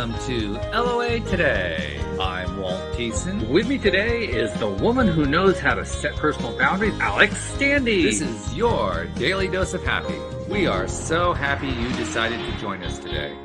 welcome to LOA Today. I'm Walt Thiessen. With me today is the woman who knows how to set personal boundaries, Alex Standy. This is your daily dose of happy. We are so happy you decided to join us today.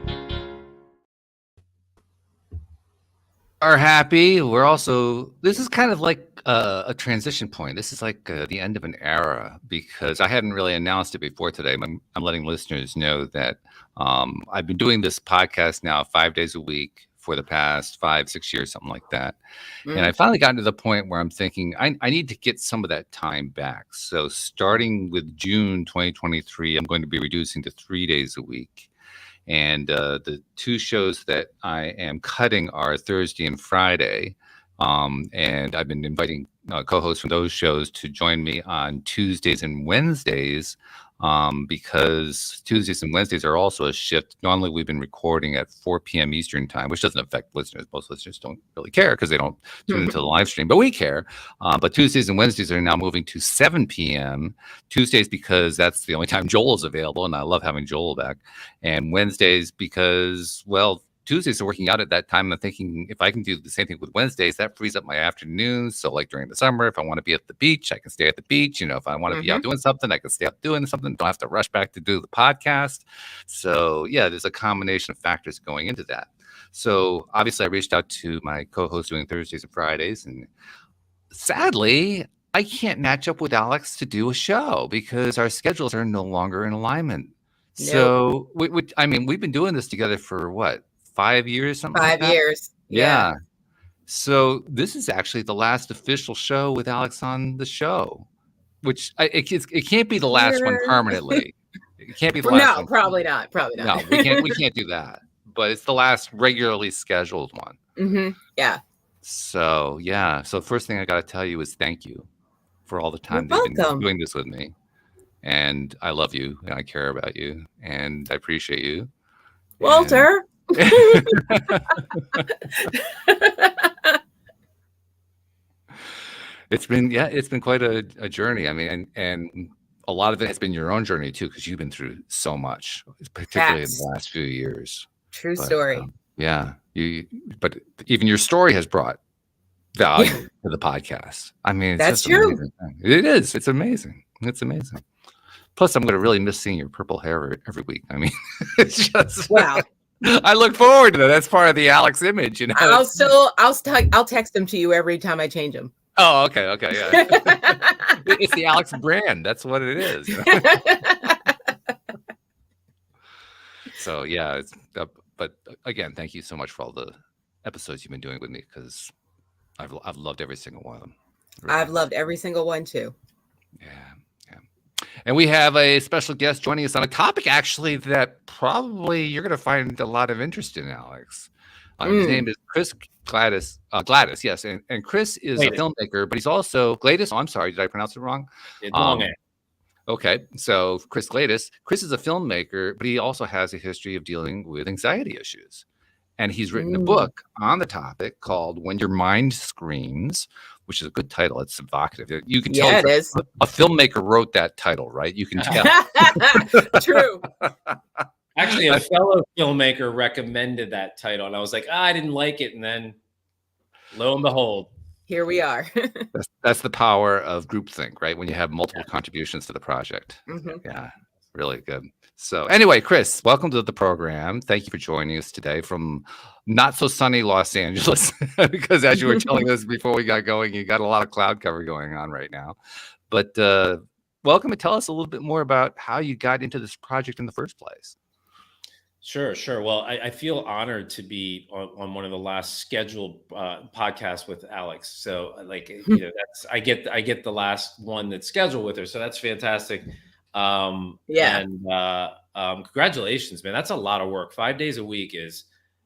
Are happy. We're also, this is kind of like a transition point. This is like the end of an era because I hadn't really announced it before today. I'm letting listeners know that I've been doing this podcast now 5 days a week for the past 5-6 years, something like that. And I finally gotten to the point where I'm thinking I need to get some of that time back. So starting with June 2023, I'm going to be reducing to 3 days a week. And the two shows that I am cutting are Thursday and Friday. And I've been inviting co-hosts from those shows to join me on Tuesdays and Wednesdays because Tuesdays and Wednesdays are also a shift. Normally, we've been recording at 4 p.m. Eastern time, which doesn't affect listeners. Most listeners don't really care because they don't tune into the live stream, but we care. But Tuesdays and Wednesdays are now moving to 7 p.m. Tuesdays because that's the only time Joel is available, and I love having Joel back. And Wednesdays because, well, Tuesdays are working out at that time. I'm thinking if I can do the same thing with Wednesdays, that frees up my afternoons. So like during the summer, if I want to be at the beach, I can stay at the beach. You know, if I want to be out doing something, I can stay out doing something. Don't have to rush back to do the podcast. So yeah, there's a combination of factors going into that. So obviously I reached out to my co-host doing Thursdays and Fridays. And sadly, I can't match up with Alex to do a show because our schedules are no longer in alignment. Nope. So we've been doing this together for what? 5 years, something like that? 5 years. Yeah. So this is actually the last official show with Alex on the show, which it can't be the last one permanently. It can't be the last one. No, probably not. Probably No, not. we can't do that. But it's the last regularly scheduled one. Yeah. So yeah. So first thing I got to tell you is thank you for all the time that you've been doing this with me. And I love you and I care about you and I appreciate you. Walter. It's been quite a journey. I mean, and a lot of it has been your own journey too, because you've been through so much, particularly in the last few years. True story. Yeah, but even your story has brought value to the podcast. I mean, it's that's just true. It is. It's amazing. It's amazing. Plus, I'm going to really miss seeing your purple hair every week. I mean, it's just wow. I look forward to that. That's part of the Alex image, you know. I'll text them to you every time I change them. Oh, okay, yeah. It's the Alex brand. That's what it is. So yeah, but again, thank you so much for all the episodes you've been doing with me because I've loved every single one of them. Really. I've loved every single one too. Yeah. And we have a special guest joining us on a topic, actually, that probably you're going to find a lot of interest in, Alex. His name is Chris Glatis. Glatis, yes. And Chris is a filmmaker, but he's also Glatis. Oh, I'm sorry. Did I pronounce it wrong? It's long. Okay. So Chris Glatis. Chris is a filmmaker, but he also has a history of dealing with anxiety issues. And he's written a book on the topic called When Your Mind Screams, which is a good title. It's evocative. You can tell it is. A filmmaker wrote that title, right? You can tell. True. Actually, a fellow filmmaker recommended that title, and I was like, I didn't like it. And then lo and behold, here we are. That's the power of groupthink, right? When you have multiple contributions to the project. Yeah, really good. So anyway, Chris, welcome to the program. Thank you for joining us today from not so sunny Los Angeles, because as you were telling us before we got going, you got a lot of cloud cover going on right now. But welcome, and tell us a little bit more about how you got into this project in the first place. Sure. Well, I feel honored to be on one of the last scheduled podcasts with Alex. So I get the last one that's scheduled with her. So that's fantastic. And congratulations, man. That's a lot of work. 5 days a week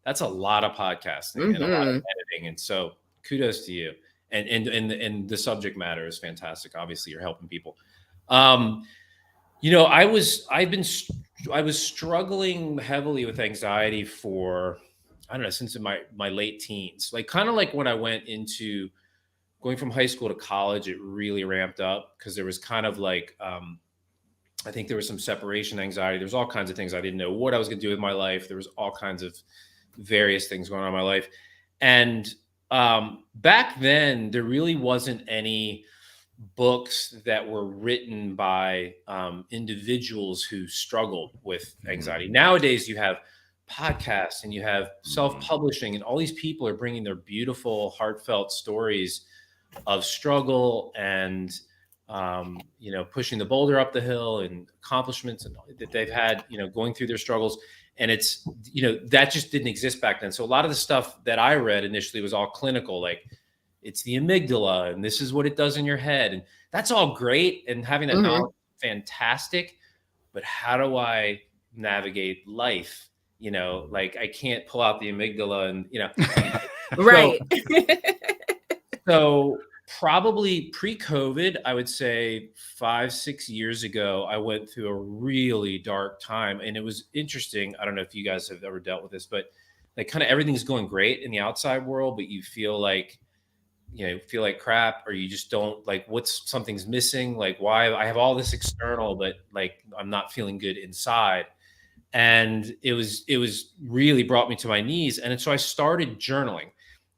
that's a lot of podcasting and a lot of editing. And so kudos to you. And the subject matter is fantastic. Obviously you're helping people. I was struggling heavily with anxiety for, I don't know, since my late teens, kind of like when I went into going from high school to college, it really ramped up because there was kind of like, I think there was some separation anxiety. There's all kinds of things. I didn't know what I was going to do with my life. There was all kinds of various things going on in my life. And back then, there really wasn't any books that were written by individuals who struggled with anxiety. Nowadays, you have podcasts and you have self-publishing, and all these people are bringing their beautiful, heartfelt stories of struggle and pushing the boulder up the hill and accomplishments and that they've had, going through their struggles. And it's, that just didn't exist back then. So a lot of the stuff that I read initially was all clinical, like it's the amygdala and this is what it does in your head. And that's all great. And having that knowledge is fantastic. But how do I navigate life? Like I can't pull out the amygdala and, right. So probably pre-COVID, I would say 5-6 years ago, I went through a really dark time, and it was interesting. I don't know if you guys have ever dealt with this, but like kind of everything's going great in the outside world, but you feel like, crap, or you just don't like something's missing. Like why I have all this external, but like, I'm not feeling good inside. And it was really brought me to my knees. And so I started journaling,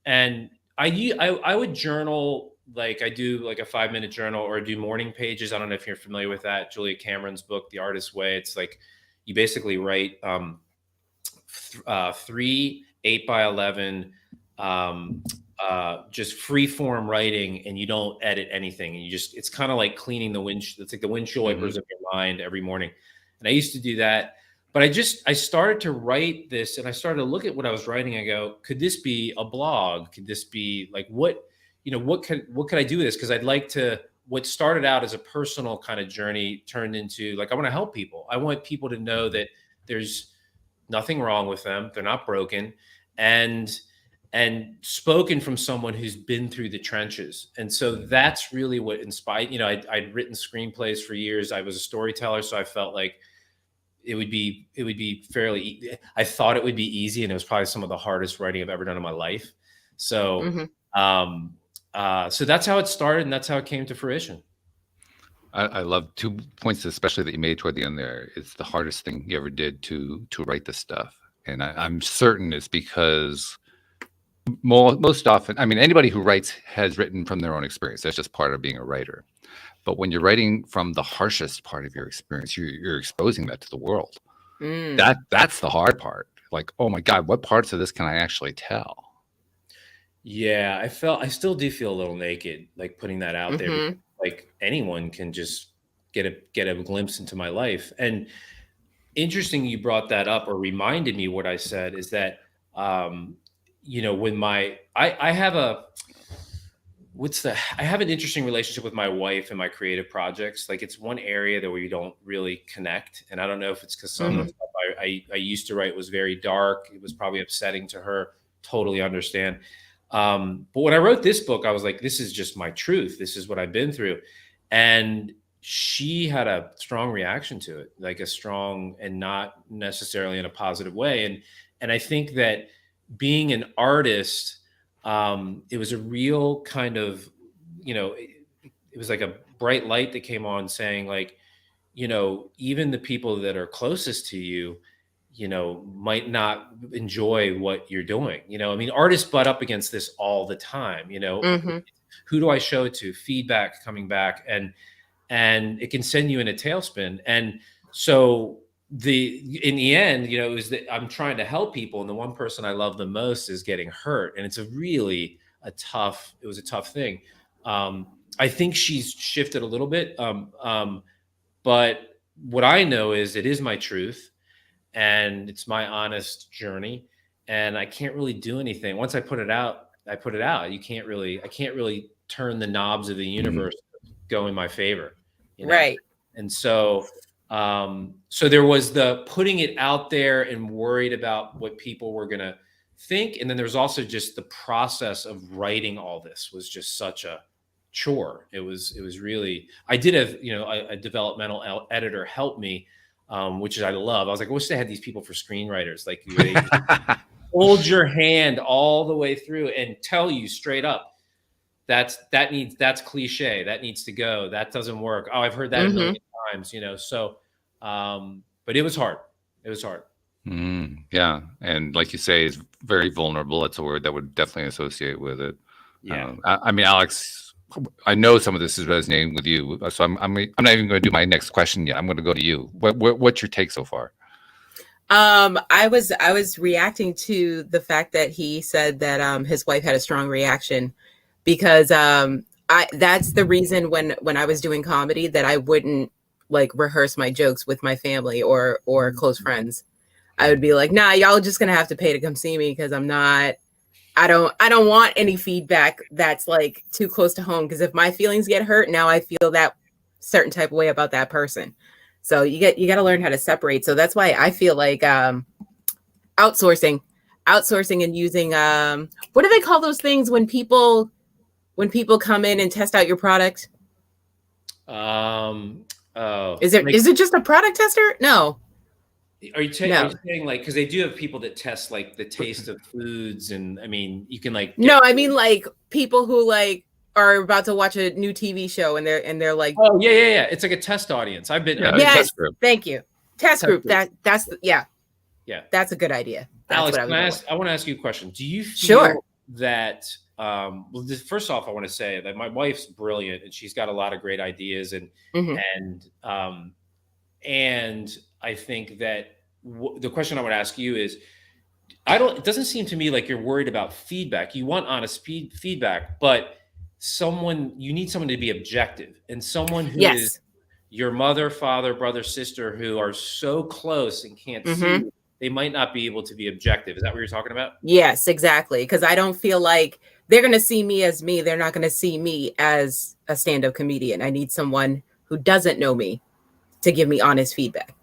and I would journal, like I do like a 5-minute journal, or do morning pages. I don't know if you're familiar with that. Julia Cameron's book, The Artist's Way. It's like you basically write 3 8x11 just free form writing, and you don't edit anything. And it's kind of like cleaning the windshield. It's like the windshield wipers of your mind every morning. And I used to do that. But I started to write this, and I started to look at what I was writing. I go, could this be a blog? Could this be like, what could I do with this? Because I'd like to, what started out as a personal kind of journey turned into like, I want to help people. I want people to know that there's nothing wrong with them. They're not broken. And spoken from someone who's been through the trenches. And so that's really what inspired, I'd written screenplays for years. I was a storyteller. So I felt like it would be fairly, I thought it would be easy. And it was probably some of the hardest writing I've ever done in my life. So, so that's how it started, and that's how it came to fruition. I love 2 points, especially that you made toward the end there. It's the hardest thing you ever did to write this stuff. And I'm certain it's because most often, I mean, anybody who writes has written from their own experience. That's just part of being a writer. But when you're writing from the harshest part of your experience, you're exposing that to the world. That's the hard part. Like, oh my God, what parts of this can I actually tell? Yeah, I still do feel a little naked, like putting that out there. Like anyone can just get a glimpse into my life. And interesting you brought that up, or reminded me what I said, is that, when I have an interesting relationship with my wife and my creative projects. Like it's one area that we don't really connect. And I don't know if it's because some of the stuff I used to write was very dark. It was probably upsetting to her. Totally understand. But when I wrote this book, I was like, this is just my truth. This is what I've been through. And she had a strong reaction to it, like a strong, and not necessarily in a positive way. And I think that being an artist, it was a real kind of, it was like a bright light that came on saying like, even the people that are closest to you, might not enjoy what you're doing. I mean, artists butt up against this all the time, who do I show it to? Feedback coming back, and it can send you in a tailspin. And so in the end, it was that I'm trying to help people, and the one person I love the most is getting hurt. And it's it was a tough thing. I think she's shifted a little bit. But what I know is it is my truth, and it's my honest journey, and I can't really do anything. Once I put it out, I put it out. I can't really turn the knobs of the universe to go in my favor. Right. And so, so there was the putting it out there and worried about what people were going to think. And then there's also just the process of writing all this was just such a chore. It was really, I did have, a developmental editor help me, which I love. I was like, I wish they had these people for screenwriters. Like they hold your hand all the way through and tell you straight up, that's cliche. That needs to go. That doesn't work. Oh, I've heard that a million times, so, but it was hard. It was hard. Yeah, and like you say, it's very vulnerable. That's a word that would definitely associate with it. Yeah. I mean, Alex, I know some of this is resonating with you, so I'm not even going to do my next question yet. I'm going to go to you. What's your take so far? I was reacting to the fact that he said that his wife had a strong reaction because that's the reason when I was doing comedy that I wouldn't like rehearse my jokes with my family or close friends. I would be like, nah, y'all just gonna have to pay to come see me because I don't want any feedback that's like too close to home, because if my feelings get hurt, now I feel that certain type of way about that person. So you got to learn how to separate. So that's why I feel like outsourcing and using what do they call those things when people come in and test out your product? Is it just a product tester? No. Are you saying like, because they do have people that test like the taste of foods, and I mean you can like no, I mean like people who like are about to watch a new TV show and they're like, oh yeah, it's like a test audience. I've been yes, test group. Thank you, test group. That's yeah, that's a good idea. That's Alex, I want to ask you a question. Do you feel that well, first off, I want to say that my wife's brilliant and she's got a lot of great ideas, and and I think that the question I would ask you is, it doesn't seem to me like you're worried about feedback. You want honest feedback, but you need someone to be objective, and someone who is your mother, father, brother, sister, who are so close and can't see, they might not be able to be objective. Is that what you're talking about? Yes, exactly. Because I don't feel like they're going to see me as me. They're not going to see me as a stand-up comedian. I need someone who doesn't know me to give me honest feedback.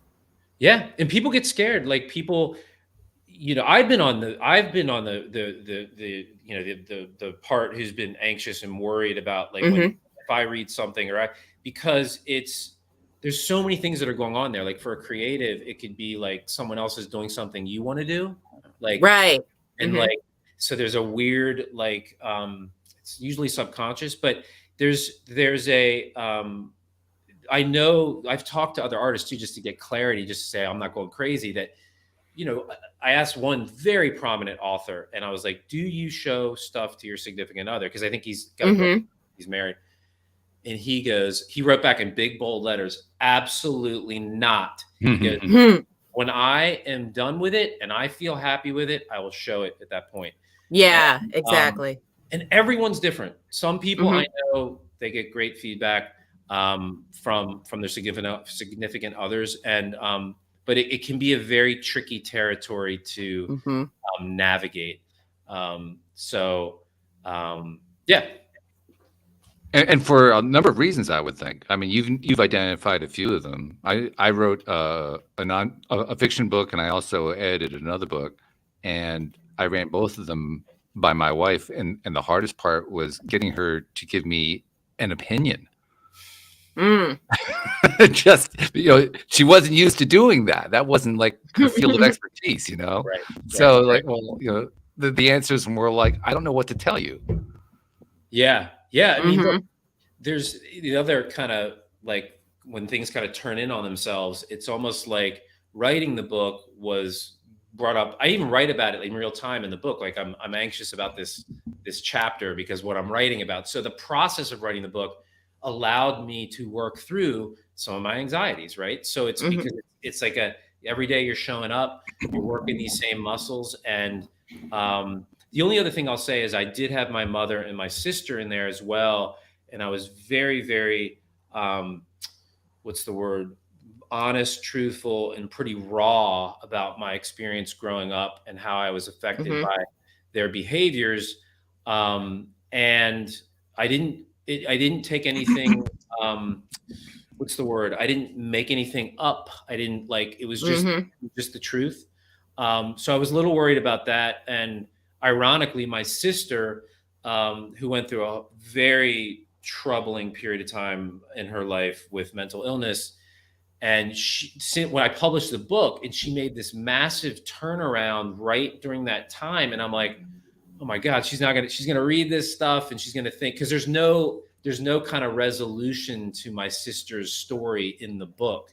Yeah, and people get scared. Like people, I've been on the part who's been anxious and worried about like if I read something because there's so many things that are going on there. Like for a creative, it could be like someone else is doing something you want to do, like and like so there's a weird like it's usually subconscious, but there's a I know I've talked to other artists too, just to get clarity, just to say I'm not going crazy, that I asked one very prominent author and I was like, do you show stuff to your significant other? Because I think he's got he's married. And he wrote back in big bold letters, absolutely not. He goes, when I am done with it and I feel happy with it, I will show it at that point. Yeah, exactly. And everyone's different. Some people I know, they get great feedback from their significant others. And but it can be a very tricky territory to navigate. Yeah. And for a number of reasons, I would think. I mean, you've identified a few of them. I wrote a fiction book, and I also edited another book, and I ran both of them by my wife. And the hardest part was getting her to give me an opinion. Just she wasn't used to doing that. That wasn't like her field of expertise, Right. So like, well, the answers were like, I don't know what to tell you. Yeah. I mean, look, there's the other kind of like when things kind of turn in on themselves, it's almost like writing the book was brought up. I even write about it in real time in the book. Like I'm anxious about this chapter because what I'm writing about. So the process of writing the book allowed me to work through some of my anxieties, right? So it's because it's like every day you're showing up, you're working these same muscles. And the only other thing I'll say is I did have my mother and my sister in there as well. And I was very, very, honest, truthful, and pretty raw about my experience growing up and how I was affected by their behaviors. And I didn't take anything, I didn't make anything up. I didn't it was just the truth. So I was a little worried about that. And ironically, my sister, who went through a very troubling period of time in her life with mental illness, and when I published the book, and she made this massive turnaround right during that time. And I'm like, oh my God, she's gonna read this stuff and she's gonna think, because there's no kind of resolution to my sister's story in the book.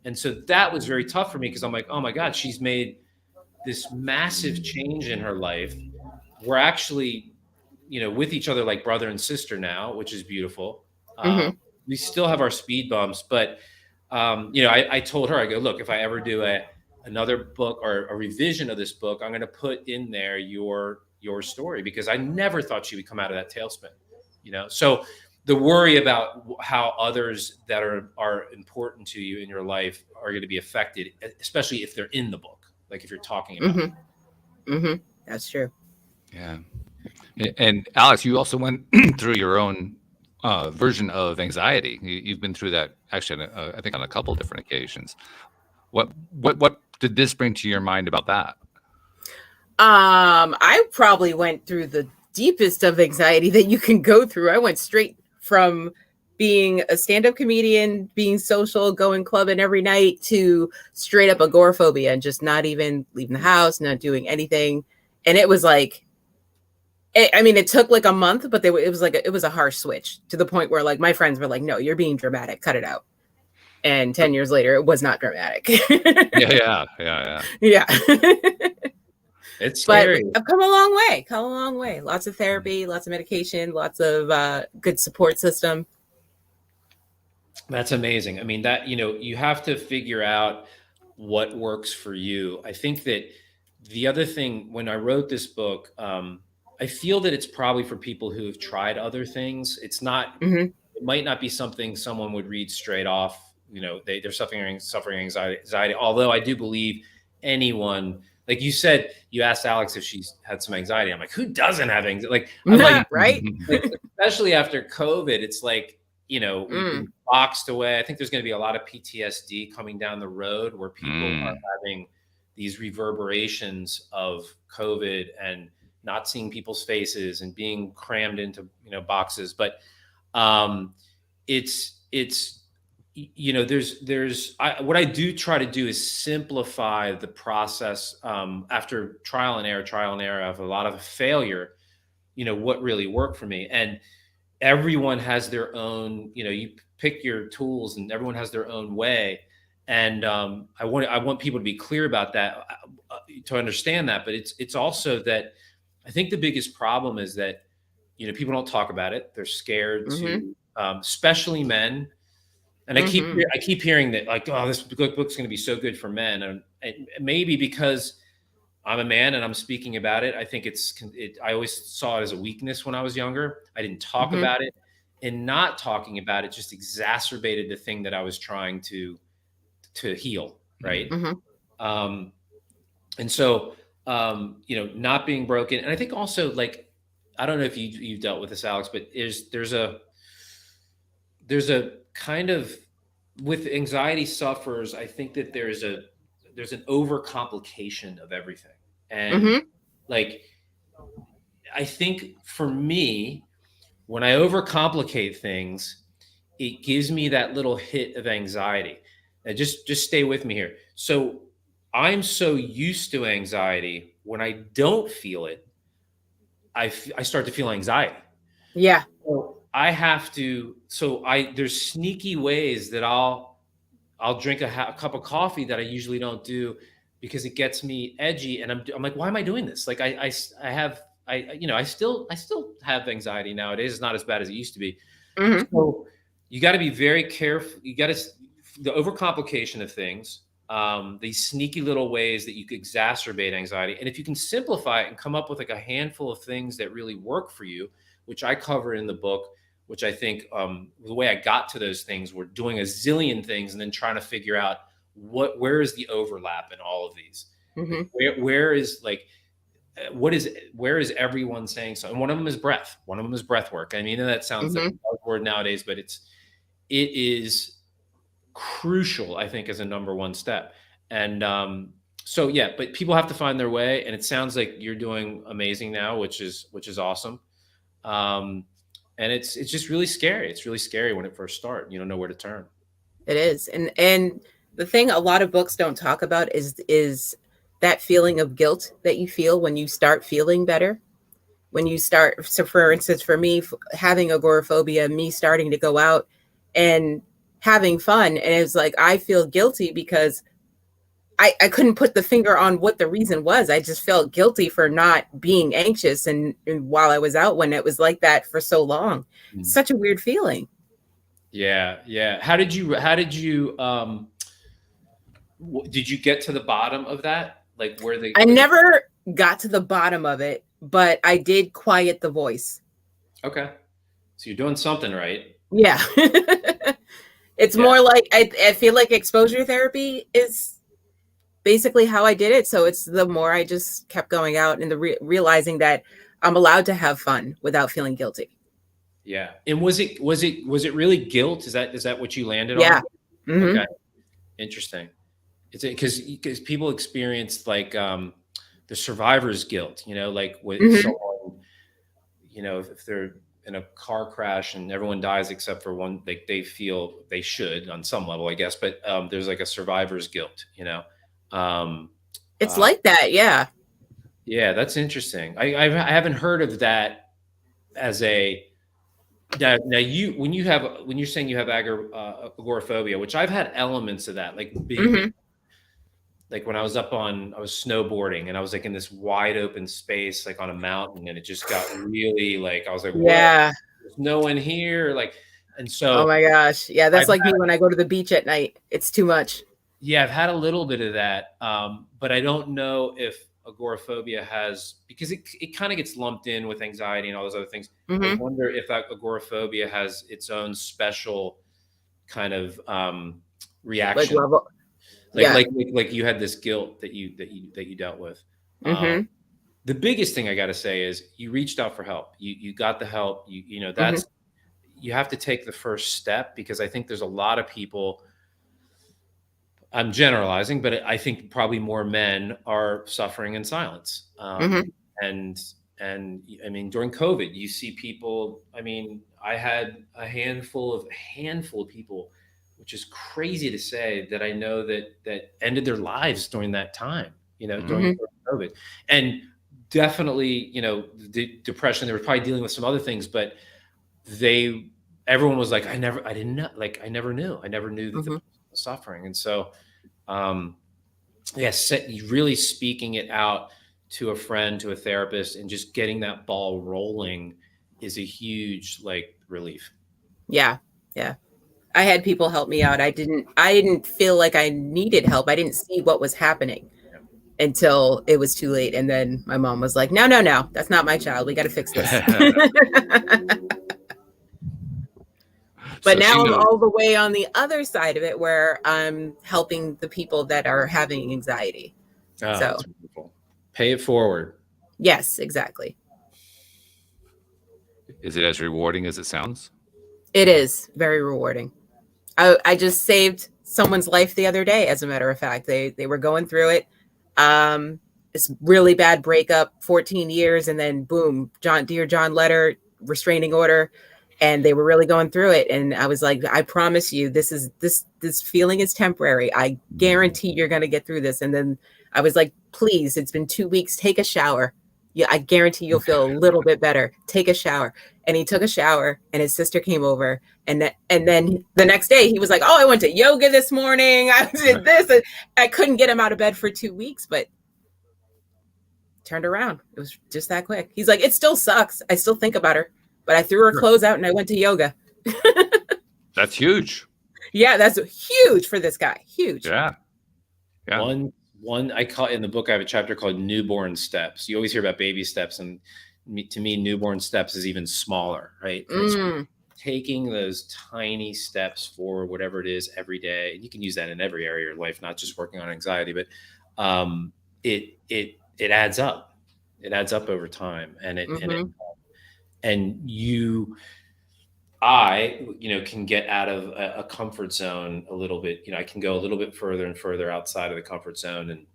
And so that was very tough for me, because I'm like, oh my God, she's made this massive change in her life. We're actually, with each other like brother and sister now, which is beautiful. We still have our speed bumps, but I told her, I go, look, if I ever do another book or a revision of this book, I'm going to put in there your story, because I never thought she would come out of that tailspin. So the worry about how others that are important to you in your life are going to be affected, especially if they're in the book, like if you're talking about. That's true. Yeah. And Alex, you also went through your own version of anxiety. You've been through that actually, I think, on a couple different occasions. What did this bring to your mind about that? I probably went through the deepest of anxiety that you can go through. I went straight from being a stand-up comedian, being social, going clubbing every night, to straight up agoraphobia and just not even leaving the house, not doing anything. And it was like, it took like a month, but it was a harsh switch, to the point where like my friends were like, no, you're being dramatic, cut it out. And 10 years later, it was not dramatic. Yeah. It's scary. But I've come a long way. Lots of therapy, lots of medication, lots of good support system. That's amazing. I mean, that, you have to figure out what works for you. I think that the other thing, when I wrote this book, I feel that it's probably for people who have tried other things. It's not, it might not be something someone would read straight off. They're suffering anxiety. Although I do believe anyone, like you said, you asked Alex if she's had some anxiety. I'm like, who doesn't have anxiety? Like, I'm like, right? Especially after COVID, it's like, we've been boxed away. I think there's going to be a lot of PTSD coming down the road, where people are having these reverberations of COVID and not seeing people's faces and being crammed into, boxes. But it's what I do try to do is simplify the process after trial and error of a lot of failure, what really worked for me. And everyone has their own, you pick your tools and everyone has their own way. And I want people to be clear about that, to understand that. But it's also that I think the biggest problem is that, people don't talk about it. They're scared to, especially men. And I keep hearing that, like, oh, this book's going to be so good for men. And maybe because I'm a man and I'm speaking about it, I think I always saw it as a weakness when I was younger. I didn't talk about it, and not talking about it just exacerbated the thing that I was trying to heal. Right. And so, not being broken. And I think also, like, I don't know if you've dealt with this, Alex, but there's a kind of, with anxiety sufferers, I think that there's an overcomplication of everything. And like, I think for me, when I overcomplicate things, it gives me that little hit of anxiety. Now just stay with me here. So I'm so used to anxiety, when I don't feel it, I start to feel anxiety. Yeah. So I have to, there's sneaky ways that I'll drink a cup of coffee that I usually don't do, because it gets me edgy. And I'm like, why am I doing this? Like I still have anxiety nowadays. It's not as bad as it used to be. So you got to be very careful. The overcomplication of things, these sneaky little ways that you could exacerbate anxiety. And if you can simplify it and come up with like a handful of things that really work for you, which I cover in the book, which I think the way I got to those things were doing a zillion things and then trying to figure out where is the overlap in all of these. Where is everyone saying so? And one of them is breath. One of them is breath work. I mean, that sounds like a word nowadays, but it is crucial, I think, as a number one step. And so, yeah, but people have to find their way. And it sounds like you're doing amazing now, which is awesome. And it's just really scary. It's really scary when it first starts. You don't know where to turn. It is. And the thing a lot of books don't talk about is that feeling of guilt that you feel when you start feeling better. When you start, so for instance, for me, having agoraphobia, me starting to go out and having fun. And it's like, I feel guilty because I couldn't put the finger on what the reason was. I just felt guilty for not being anxious. And while I was out, when it was like that for so long, such a weird feeling. Yeah. Yeah. How did you did you get to the bottom of that? Like I never got to the bottom of it, but I did quiet the voice. Okay. So you're doing something right. Yeah. It's more like, I feel like exposure therapy is basically how I did it. So it's the more I just kept going out and realizing that I'm allowed to have fun without feeling guilty. Yeah. And was it really guilt? Is that what you landed on? Mm-hmm. Okay. Interesting. It's because people experience like the survivor's guilt, like with someone, if they're in a car crash and everyone dies except for one, they feel they should on some level, I guess, but there's like a survivor's guilt, it's like that. Yeah. Yeah. That's interesting. I haven't heard of that as a, now when you're saying you have agoraphobia, which I've had elements of that, like being, like when I was snowboarding and I was like in this wide open space, like on a mountain, and it just got really like, I was like, yeah, there's no one here. Like, and so, oh my gosh. Yeah. That's me when I go to the beach at night, it's too much. Yeah. I've had a little bit of that. But I don't know if agoraphobia has, because it kind of gets lumped in with anxiety and all those other things. I wonder if that agoraphobia has its own special kind of reaction. Like you had this guilt that you dealt with. The biggest thing I got to say is you reached out for help. You got the help. That's you have to take the first step, because I think there's a lot of people. I'm generalizing, but I think probably more men are suffering in silence. And I mean, during COVID, you see people. I mean, I had a handful of people, which is crazy to say, that I know that ended their lives during that time, during COVID. And definitely, the depression, they were probably dealing with some other things, but everyone was like, I never knew that the suffering. And so, really speaking it out to a friend, to a therapist, and just getting that ball rolling is a huge, like, relief. Yeah. Yeah. I had people help me out. I didn't feel like I needed help. I didn't see what was happening until it was too late. And then my mom was like, no, that's not my child. We got to fix this. But so now I'm all the way on the other side of it, where I'm helping the people that are having anxiety. Oh, so that's wonderful. Pay it forward. Yes, exactly. Is it as rewarding as it sounds? It is very rewarding. I just saved someone's life the other day. As a matter of fact, they were going through it. It's really bad breakup, 14 years. And then boom, Dear John letter, restraining order. And they were really going through it. And I was like, I promise you, this feeling is temporary. I guarantee you're going to get through this. And then I was like, please, it's been 2 weeks. Take a shower. Yeah, I guarantee you'll feel a little bit better. Take a shower. And he took a shower, and his sister came over. And then the next day he was like, oh, I went to yoga this morning. I did this. And I couldn't get him out of bed for 2 weeks, but turned around. It was just that quick. He's like, it still sucks. I still think about her. But I threw her clothes out and I went to yoga. That's huge. Yeah, that's huge for this guy. Huge. Yeah. One I call in the book, I have a chapter called Newborn Steps. You always hear about baby steps, and to me, newborn steps is even smaller, right? It's taking those tiny steps for whatever it is every day. And you can use that in every area of your life, not just working on anxiety, but it adds up. It adds up over time, I can get out of a comfort zone a little bit. I can go a little bit further and further outside of the comfort zone. And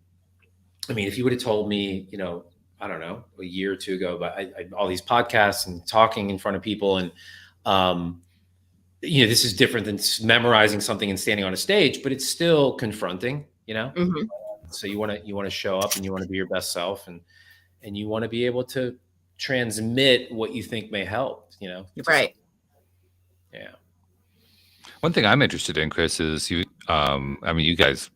I mean, if you would have told me, I don't know, a year or two ago, but all these podcasts and talking in front of people, and this is different than memorizing something and standing on a stage, but it's still confronting. So you want to show up, and you want to be your best self, and you want to be able to transmit what you think may help, Right. Yeah. One thing I'm interested in, Chris, is you guys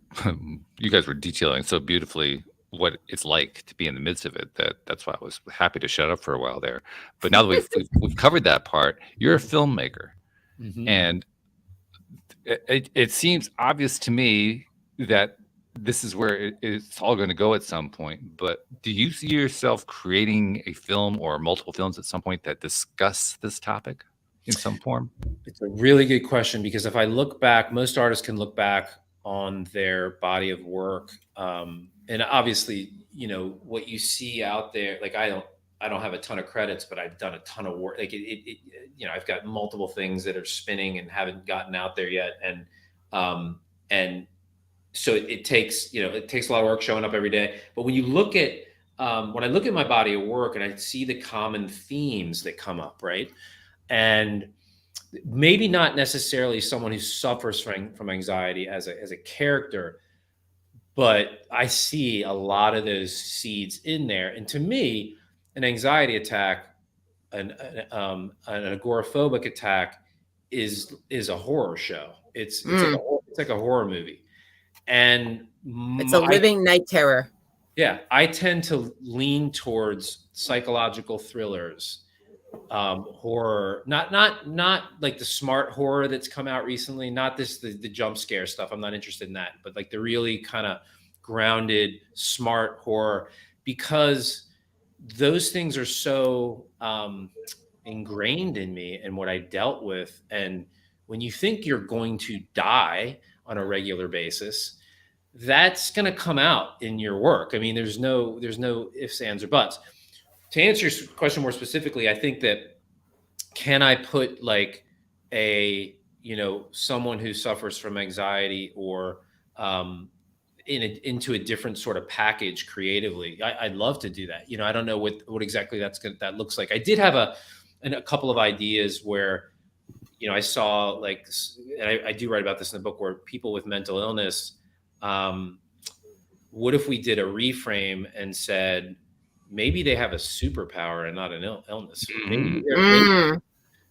you guys were detailing so beautifully what it's like to be in the midst of it, that's why I was happy to shut up for a while there. But now that we've covered that part, you're a filmmaker, Mhm. and it seems obvious to me that this is where it's all going to go at some point. But do you see yourself creating a film or multiple films at some point that discuss this topic in some form? It's a really good question, because if I look back, most artists can look back on their body of work, and obviously, what you see out there. Like I don't have a ton of credits, but I've done a ton of work. Like I've got multiple things that are spinning and haven't gotten out there yet, and so it takes a lot of work showing up every day. But when you look at when I look at my body of work and I see the common themes that come up, right, and maybe not necessarily someone who suffers from anxiety as a character, but I see a lot of those seeds in there. And to me, an anxiety attack, an agoraphobic attack, is a horror show. It's like a horror movie, and It's a living night terror. yeah, I tend to lean towards psychological thrillers, horror, not like the smart horror that's come out recently, not the jump scare stuff. I'm not interested in that, but like the really kind of grounded, smart horror, because those things are so ingrained in me and what I dealt with. And when you think you're going to die on a regular basis, that's going to come out in your work. I mean, there's no ifs, ands, or buts. To answer your question more specifically, I think that, can I put like someone who suffers from anxiety or into a different sort of package creatively? I'd love to do that. I don't know what exactly that looks like. I did have a couple of ideas where, I saw like, and I do write about this in the book, where people with mental illness, what if we did a reframe and said, maybe they have a superpower and not an illness.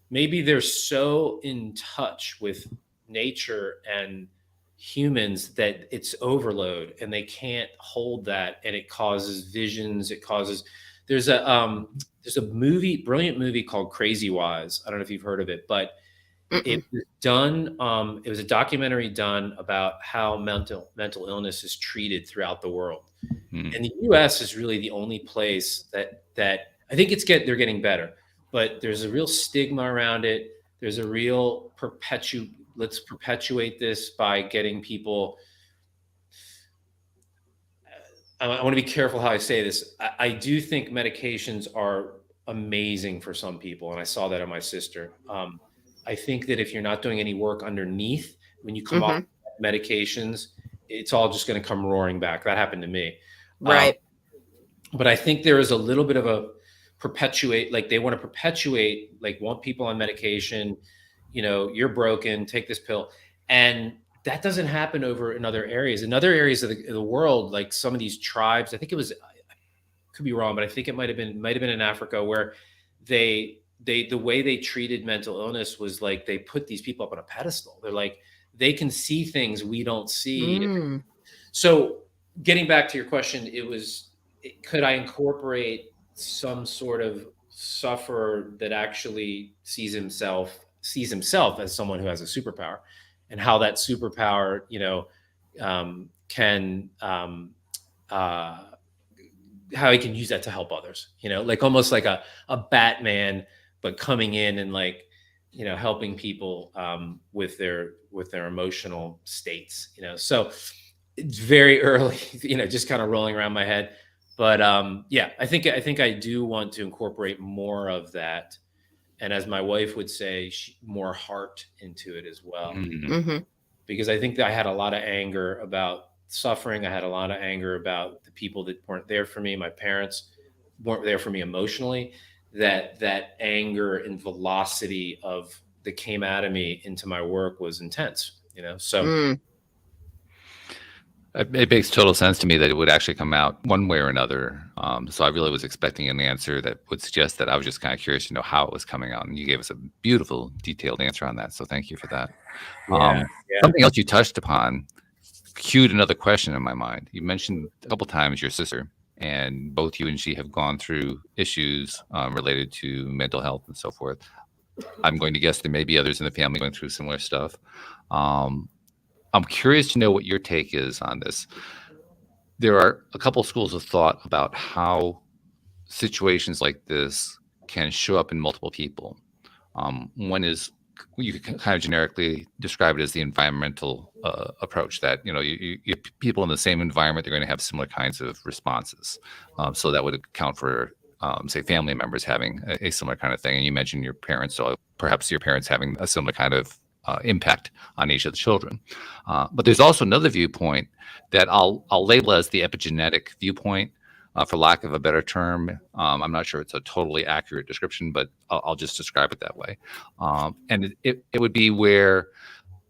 Maybe they're so in touch with nature and humans that it's overload and they can't hold that, and it causes visions. There's a brilliant movie called Crazy Wise. I don't know if you've heard of it, but it was done. It was a documentary done about how mental illness is treated throughout the world. And the U.S. is really the only place that I think they're getting better, but there's a real stigma around it. There's a real let's perpetuate this by getting people. I want to be careful how I say this. I do think medications are amazing for some people, and I saw that in my sister. I think that if you're not doing any work underneath, when you come off medications, it's all just going to come roaring back. That happened to me. Right. But I think there is a little bit of a they want to perpetuate, like, want people on medication, you're broken, take this pill. And that doesn't happen over in other areas. In other areas of the world, like some of these tribes, I think it was, I could be wrong, but I think it might have been in Africa, where the way they treated mental illness was like, they put these people up on a pedestal. They're like, they can see things we don't see. So getting back to your question, could I incorporate some sort of sufferer that actually sees himself as someone who has a superpower, and how that superpower, can how he can use that to help others, like almost like a Batman, but coming in and like, helping people with their emotional states, so it's very early, just kind of rolling around my head. But yeah, I think I do want to incorporate more of that. And as my wife would say, more heart into it as well. Because I think that I had a lot of anger about suffering. I had a lot of anger about the people that weren't there for me. My parents weren't there for me emotionally. That anger and velocity that came out of me into my work was intense, so. It makes total sense to me that it would actually come out one way or another. So I really was expecting an answer that would suggest that. I was just kind of curious to know how it was coming out. And you gave us a beautiful, detailed answer on that. So thank you for that. Something else you touched upon cued another question in my mind. You mentioned a couple times your sister, and both you and she have gone through issues related to mental health and so forth. I'm going to guess there may be others in the family going through similar stuff. I'm curious to know what your take is on this. There are a couple schools of thought about how situations like this can show up in multiple people. One is, you can kind of generically describe it as the environmental approach, that you people in the same environment, they're going to have similar kinds of responses. So that would account for say family members having a similar kind of thing. And you mentioned your parents, so perhaps your parents having a similar kind of impact on each of the children. But there's also another viewpoint that I'll label as the epigenetic viewpoint, for lack of a better term. I'm not sure it's a totally accurate description, but I'll just describe it that way. And it would be where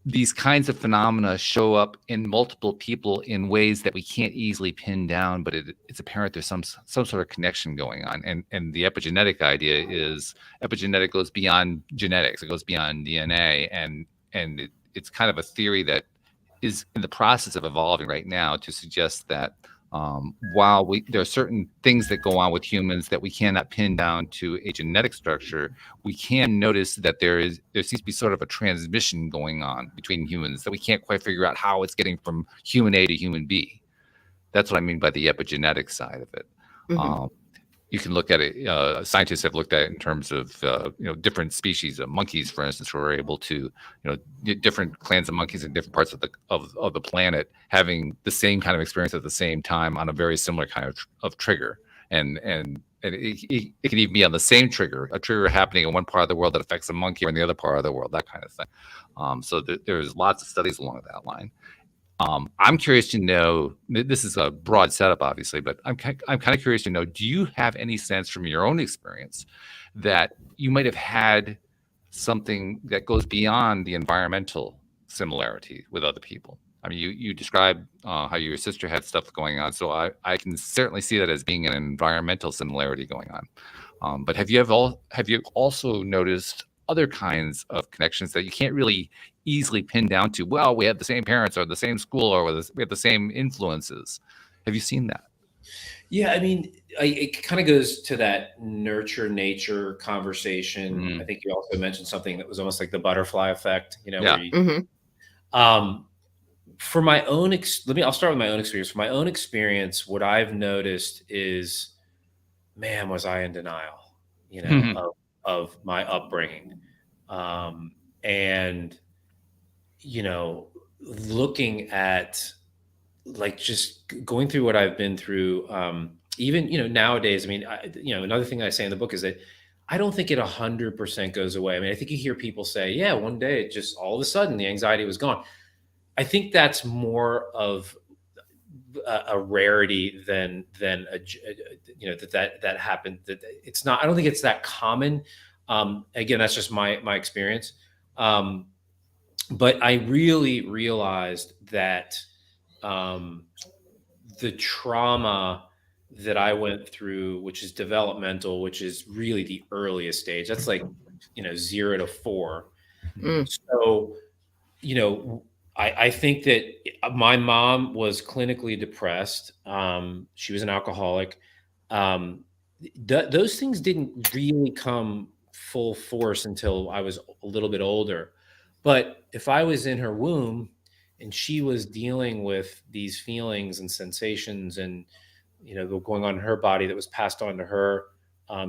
these kinds of phenomena show up in multiple people in ways that we can't easily pin down, but it's apparent there's some sort of connection going on. And the epigenetic idea is, epigenetic goes beyond genetics, it goes beyond DNA, and it's kind of a theory that is in the process of evolving right now to suggest that while there are certain things that go on with humans that we cannot pin down to a genetic structure, we can notice that there seems to be sort of a transmission going on between humans that we can't quite figure out how it's getting from human A to human B. That's what I mean by the epigenetic side of it. Mm-hmm. You can look at it. Scientists have looked at it in terms of different species of monkeys, for instance, who are able to different clans of monkeys in different parts of the planet having the same kind of experience at the same time on a very similar kind of trigger, and it can even be on the same trigger, a trigger happening in one part of the world that affects a monkey or in the other part of the world, that kind of thing. So there's lots of studies along that line. I'm curious to know, this is a broad setup, obviously, but I'm kind of curious to know, do you have any sense from your own experience that you might have had something that goes beyond the environmental similarity with other people? I mean, you described how your sister had stuff going on, so I can certainly see that as being an environmental similarity going on. But have you also noticed other kinds of connections that you can't really easily pin down to, well, we had the same parents or the same school or we had the same influences? Have you seen that? Yeah, I mean, it kind of goes to that nurture nature conversation. Mm-hmm. I think you also mentioned something that was almost like the butterfly effect, Yeah. Where for my own, I'll start with my own experience. For my own experience, what I've noticed is, man, was I in denial, mm-hmm. of my upbringing. And, looking at, like, just going through what I've been through, even, nowadays, I mean, another thing I say in the book is that I don't think it 100% goes away. I mean, I think you hear people say, yeah, one day it just, all of a sudden the anxiety was gone. I think that's more of a rarity than that happened. That it's not. I don't think it's that common. Again, that's just my experience. But I really realized that the trauma that I went through, which is developmental, which is really the earliest stage, that's like 0 to 4. Mm. So I think that my mom was clinically depressed. She was an alcoholic. Those things didn't really come full force until I was a little bit older. But if I was in her womb and she was dealing with these feelings and sensations and, going on in her body that was passed on to her,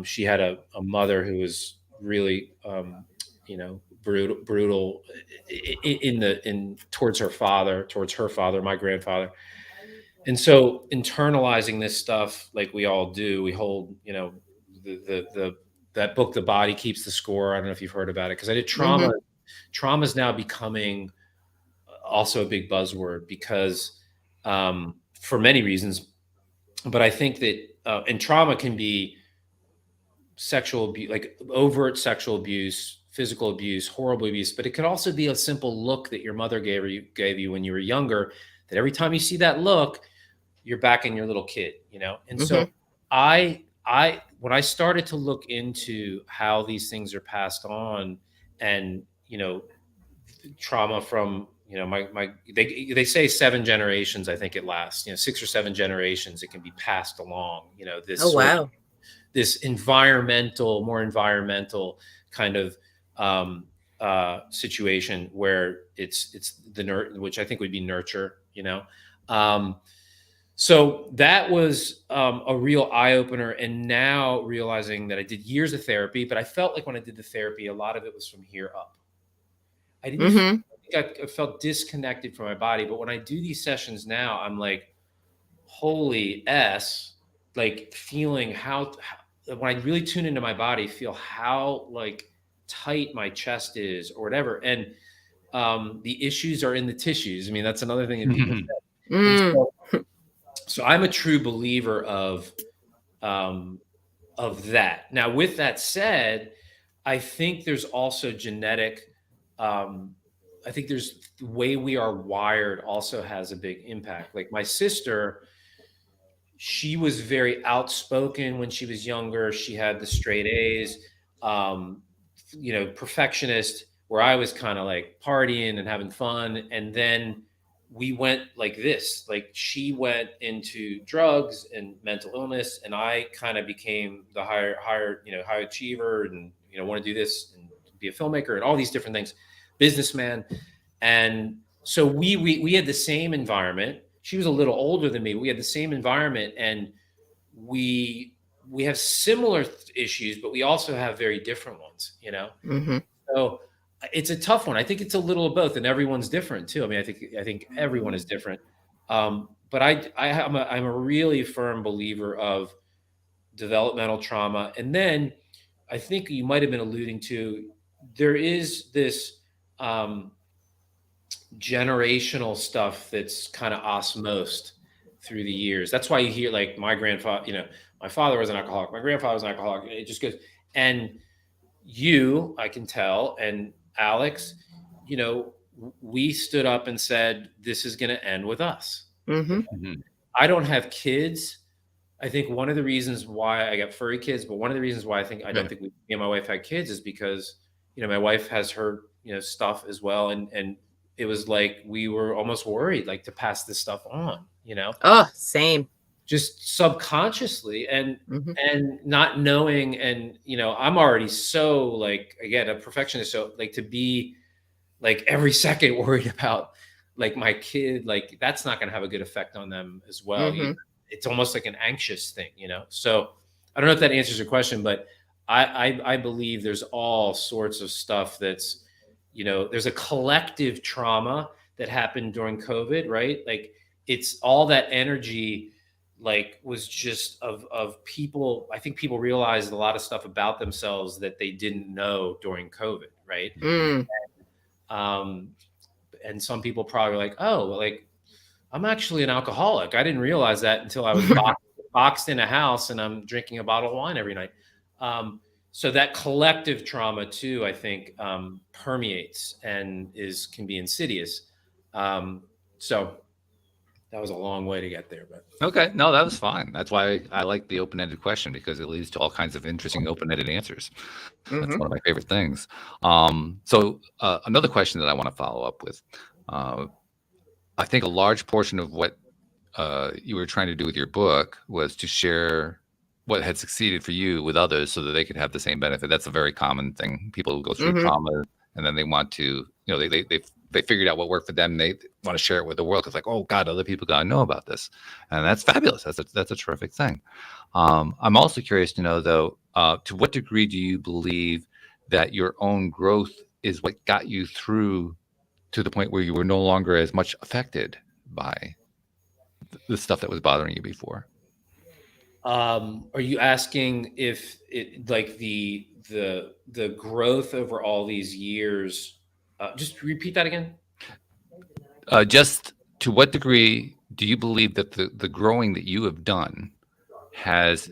she had a mother who was really, brutal towards her father, my grandfather. And so internalizing this stuff, like we all do, we hold, that book, The Body Keeps the Score. I don't know if you've heard about it, because I did trauma. Mm-hmm. Trauma is now becoming also a big buzzword because for many reasons, but I think that, and trauma can be sexual abuse, like overt sexual abuse, physical abuse, horrible abuse, but it could also be a simple look that your mother gave you when you were younger, that every time you see that look, you're back in your little kid, And mm-hmm. So when I started to look into how these things are passed on and, trauma from You know, they say 7 generations, I think it lasts, you know, 6 or 7 generations, it can be passed along, you know, this Oh, sort of, wow. this more environmental kind of situation where it's which I think would be nurture, you know. So that was a real eye opener. And now realizing that I did years of therapy, but I felt like when I did the therapy, a lot of it was from here up. I didn't. Mm-hmm. I felt disconnected from my body, but when I do these sessions now, I'm like, holy s, like feeling how when I really tune into my body, feel how like tight my chest is or whatever, and the issues are in the tissues. I mean, that's another thing that people say. And Mm. so I'm a true believer of that. Now, with that said, I think there's also genetic. I think there's the way we are wired also has a big impact. Like my sister, she was very outspoken when she was younger. She had the straight A's, you know, perfectionist, where I was kind of like partying and having fun. And then we went like this, like she went into drugs and mental illness. And I kind of became the higher, you know, high achiever and, you know, want to do this and be a filmmaker and all these different things, businessman. And so we had the same environment. She was a little older than me. We had the same environment, and we have similar issues, but we also have very different ones, you know? Mm-hmm. So it's a tough one. I think it's a little of both, and everyone's different too. I mean, I think everyone is different. But I'm a really firm believer of developmental trauma. And then I think you might have been alluding to, there is this generational stuff that's kind of osmosed through the years. That's why you hear like my grandfather, you know, my father was an alcoholic, my grandfather was an alcoholic. It just goes, and you, I can tell, and Alex, you know, we stood up and said, this is going to end with us. Mm-hmm. I don't have kids. I think one of the reasons why I got furry kids, but one of the reasons why I don't think me and my wife had kids is because, you know, my wife has her, you know, stuff as well. And it was like, we were almost worried, like, to pass this stuff on, you know? Oh, same. Just subconsciously and not knowing. And, you know, I'm already so like, again, a perfectionist. So like to be like every second worried about like my kid, like that's not going to have a good effect on them as well. Mm-hmm. It's almost like an anxious thing, you know? So I don't know if that answers your question, but I believe there's all sorts of stuff that's, you know, there's a collective trauma that happened during COVID, right? Like it's all that energy, like was just of people. I think people realized a lot of stuff about themselves that they didn't know during COVID, right? Mm. And some people probably like, oh, like I'm actually an alcoholic. I didn't realize that until I was boxed in a house and I'm drinking a bottle of wine every night. So that collective trauma too, I think, permeates and can be insidious. So that was a long way to get there, but Okay, no, that was fine. That's why I like the open-ended question, because it leads to all kinds of interesting open-ended answers. That's one of my favorite things. So another question that I want to follow up with, I think a large portion of what you were trying to do with your book was to share what had succeeded for you with others so that they could have the same benefit. That's a very common thing. People who go through trauma and then they want to, you know, they figured out what worked for them. And they want to share it with the world. It's like, oh God, other people got to know about this. And that's fabulous. That's a terrific thing. I'm also curious to know though, to what degree do you believe that your own growth is what got you through to the point where you were no longer as much affected by the stuff that was bothering you before? Are you asking if it like the growth over all these years? Just repeat that again. Just to what degree do you believe that the growing that you have done has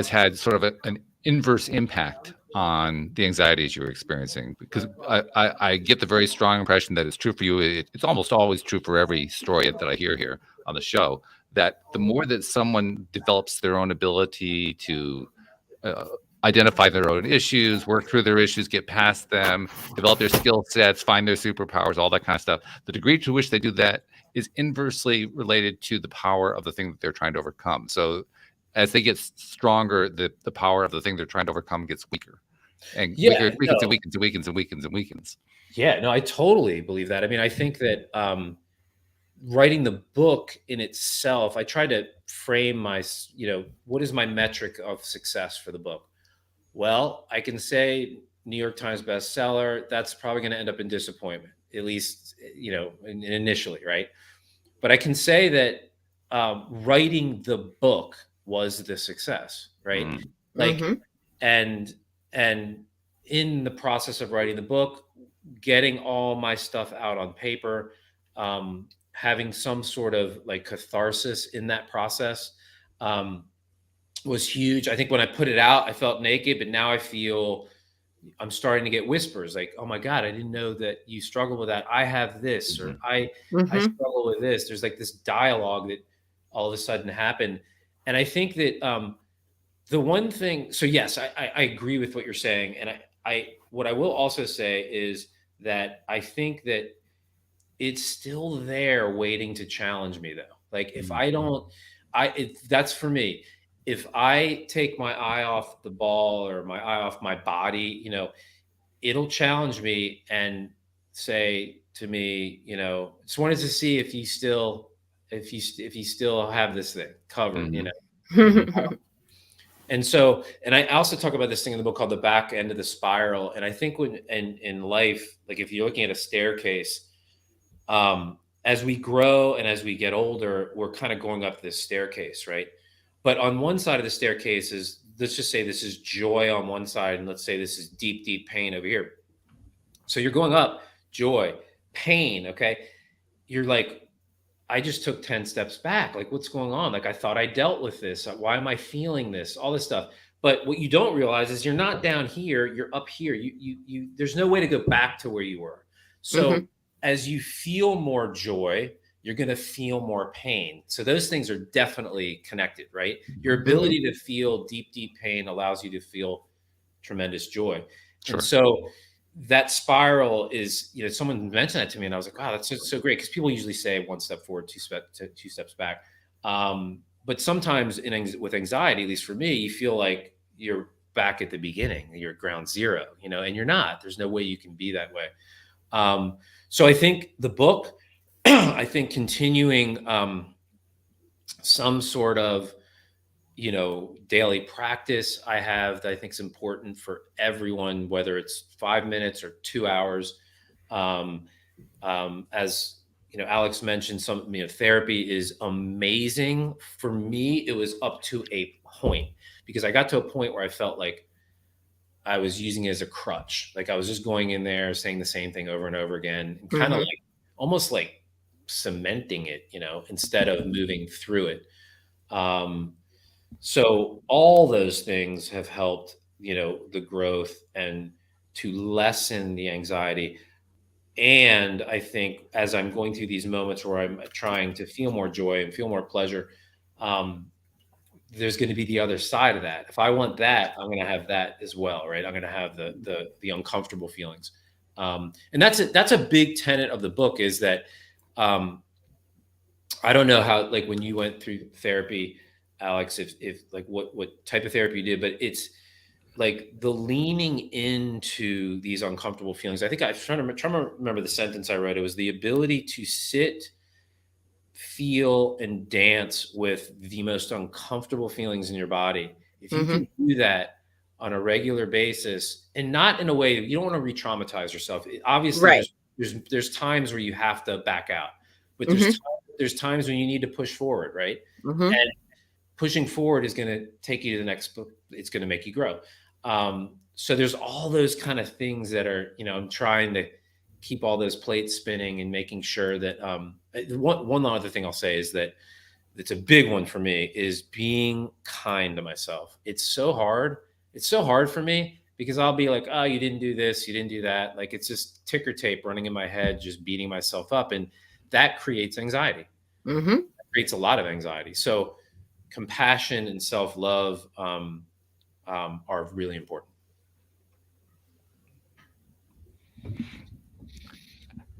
had sort of an inverse impact on the anxieties you were experiencing? Because I get the very strong impression that it's true for you. It's almost always true for every story that I hear here on the show, that the more that someone develops their own ability to identify their own issues, work through their issues, get past them, develop their skill sets, find their superpowers, all that kind of stuff. The degree to which they do that is inversely related to the power of the thing that they're trying to overcome. So as they get stronger, the power of the thing they're trying to overcome gets weaker. And Yeah, weakens and no. weakens and weakens and weakens and weakens. Yeah, no, I totally believe that. I mean, I think that writing the book in itself, I try to frame my, what is my metric of success for the book? Well, I can say New York Times bestseller, that's probably going to end up in disappointment, at least, initially, right? But I can say that writing the book was the success, right? Mm. Like, Mm-hmm. and in the process of writing the book, getting all my stuff out on paper, having some sort of like catharsis in that process was huge. I think when I put it out, I felt naked, but now I feel I'm starting to get whispers like, "Oh my God, I didn't know that you struggle with that. I have this, or I Mm-hmm. struggle with this." There's like this dialogue that all of a sudden happened, and I think that the one thing. So yes, I agree with what you're saying, and I what I will also say is that I think that it's still there waiting to challenge me though. Like if I don't, that's for me. If I take my eye off the ball or my eye off my body, it'll challenge me and say to me, just wanted to see if you still, if you still have this thing covered, Mm-hmm. And so, and I also talk about this thing in the book called the back end of the spiral. And I think when in life, like if you're looking at a staircase, as we grow and as we get older, we're kind of going up this staircase, right? But on one side of the staircase is, let's just say this is joy on one side, and let's say this is deep, deep pain over here. So you're going up, joy, pain, okay? You're like, I just took 10 steps back. Like, what's going on? Like, I thought I dealt with this. Why am I feeling this? All this stuff. But what you don't realize is you're not down here, you're up here. There's no way to go back to where you were. So Mm-hmm. as you feel more joy, you're going to feel more pain. So those things are definitely connected, right? Your ability to feel deep, deep pain allows you to feel tremendous joy. Sure. And so that spiral is, someone mentioned that to me and I was like, wow, that's so great. Cause people usually say one step forward, two steps back. But sometimes with anxiety, at least for me, you feel like you're back at the beginning, you're at ground zero, and you're not. There's no way you can be that way. So I think the book, I think continuing some sort of, daily practice I have that I think is important for everyone, whether it's 5 minutes or 2 hours. As Alex mentioned, therapy is amazing. For me, it was up to a point because I got to a point where I felt like I was using it as a crutch. Like I was just going in there saying the same thing over and over again, and kind of like almost like cementing it, instead of moving through it. So all those things have helped, the growth and to lessen the anxiety. And I think as I'm going through these moments where I'm trying to feel more joy and feel more pleasure, there's going to be the other side of that. If I want that, I'm going to have that as well, right? I'm going to have the uncomfortable feelings. And that's a big tenet of the book is that, I don't know how, like when you went through therapy, Alex, if like what type of therapy you did, but it's like the leaning into these uncomfortable feelings. I think I'm trying to remember the sentence I wrote. It was the ability to sit, feel, and dance with the most uncomfortable feelings in your body. If you can do that on a regular basis and not in a way, you don't want to re-traumatize yourself. Obviously, Right. there's times where you have to back out, but Mm-hmm. there's times when you need to push forward, right? Mm-hmm. And pushing forward is going to take you to the next, it's going to make you grow. So there's all those kind of things that are, I'm trying to keep all those plates spinning and making sure that, one other thing I'll say is that it's a big one for me is being kind to myself. It's so hard. It's so hard for me because I'll be like, oh, you didn't do this, you didn't do that. Like it's just ticker tape running in my head, just beating myself up. And that creates anxiety. Mm-hmm. It creates a lot of anxiety. So compassion and self-love, are really important.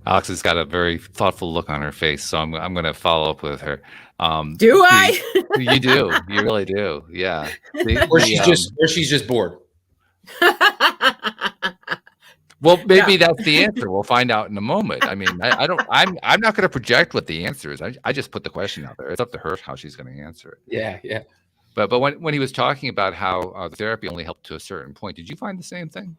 Alex has got a very thoughtful look on her face, so I'm going to follow up with her. Do I? You do. You really do. Yeah. Or she's just bored. Well, maybe that's the answer. We'll find out in a moment. I mean, I'm not going to project what the answer is. I just put the question out there. It's up to her how she's going to answer it. Yeah, yeah. But when he was talking about how the therapy only helped to a certain point, did you find the same thing?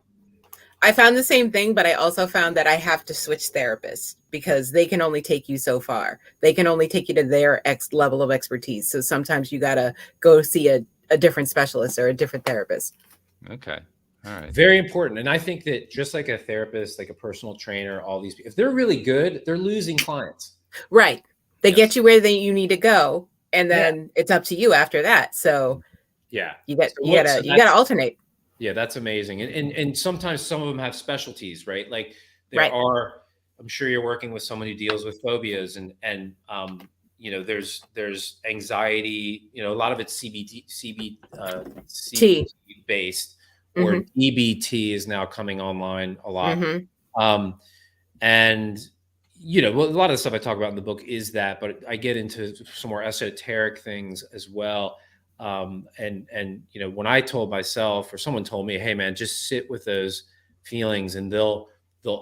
I found the same thing, but I also found that I have to switch therapists because they can only take you so far. They can only take you to their level of expertise. So sometimes you got to go see a different specialist or a different therapist. Okay. All right. Very important. And I think that just like a therapist, like a personal trainer, all these, if they're really good, they're losing clients. Right. They get you where you need to go. And then it's up to you after that. So yeah, you gotta alternate. Yeah, that's amazing. And sometimes some of them have specialties, right? Like there are, I'm sure you're working with someone who deals with phobias and you know, there's anxiety, you know, a lot of it's CBT based, or DBT is now coming online a lot. And, you know, well, a lot of the stuff I talk about in the book is that, but I get into some more esoteric things as well. And, you know, when I told myself or someone told me, hey man, just sit with those feelings and they'll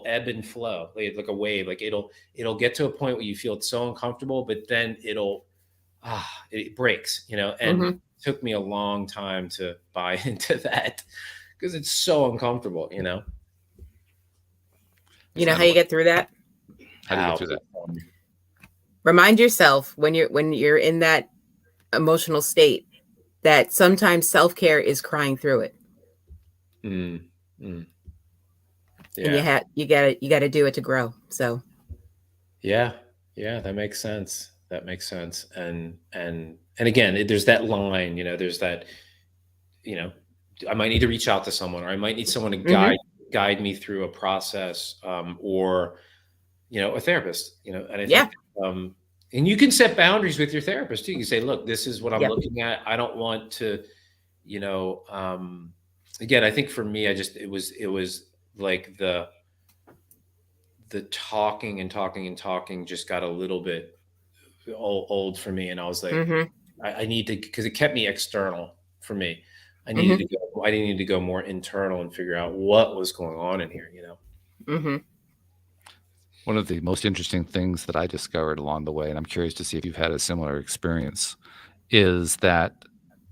ebb and flow like a wave. Like it'll get to a point where you feel it's so uncomfortable, but then it breaks, you know, and it took me a long time to buy into that because it's so uncomfortable, you know. You know how you get through that? How do you get through that? Remind yourself when you're in that emotional state that sometimes self-care is crying through it. Yeah. And you got to do it to grow. So yeah, that makes sense. And again, there's that line, you know, there's that, you know, I might need to reach out to someone, or I might need someone to guide me through a process, or, you know, a therapist, you know, and I think, and you can set boundaries with your therapist too. You can say, look, this is what I'm looking at. I don't want to, you know, again, I think for me, it was like the talking just got a little bit old for me. And I was like, I need to, because it kept me external for me. I needed to go more internal and figure out what was going on in here, you know? One of the most interesting things that I discovered along the way, and I'm curious to see if you've had a similar experience, is that